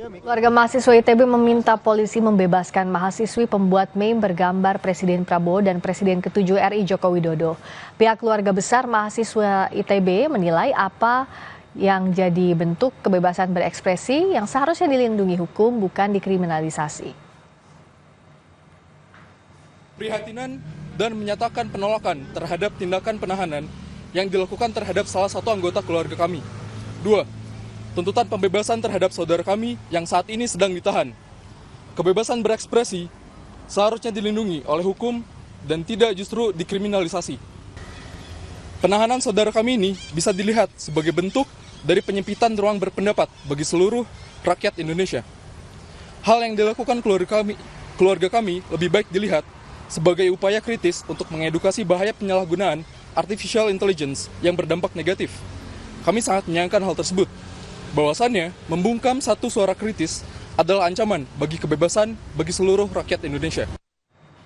Keluarga mahasiswa ITB meminta polisi membebaskan mahasiswi pembuat meme bergambar Presiden Prabowo dan Presiden ke-7 RI Joko Widodo. Pihak keluarga besar mahasiswa ITB menilai apa yang jadi bentuk kebebasan berekspresi yang seharusnya dilindungi hukum, bukan dikriminalisasi. Prihatinan dan menyatakan penolakan terhadap tindakan penahanan yang dilakukan terhadap salah satu anggota keluarga kami. 2. Tuntutan pembebasan terhadap saudara kami yang saat ini sedang ditahan. Kebebasan berekspresi seharusnya dilindungi oleh hukum dan tidak justru dikriminalisasi. Penahanan saudara kami ini bisa dilihat sebagai bentuk dari penyempitan ruang berpendapat bagi seluruh rakyat Indonesia. Hal yang dilakukan keluarga kami lebih baik dilihat sebagai upaya kritis untuk mengedukasi bahaya penyalahgunaan artificial intelligence yang berdampak negatif. Kami sangat menyayangkan hal tersebut. Bahwasannya, membungkam satu suara kritis adalah ancaman bagi kebebasan bagi seluruh rakyat Indonesia.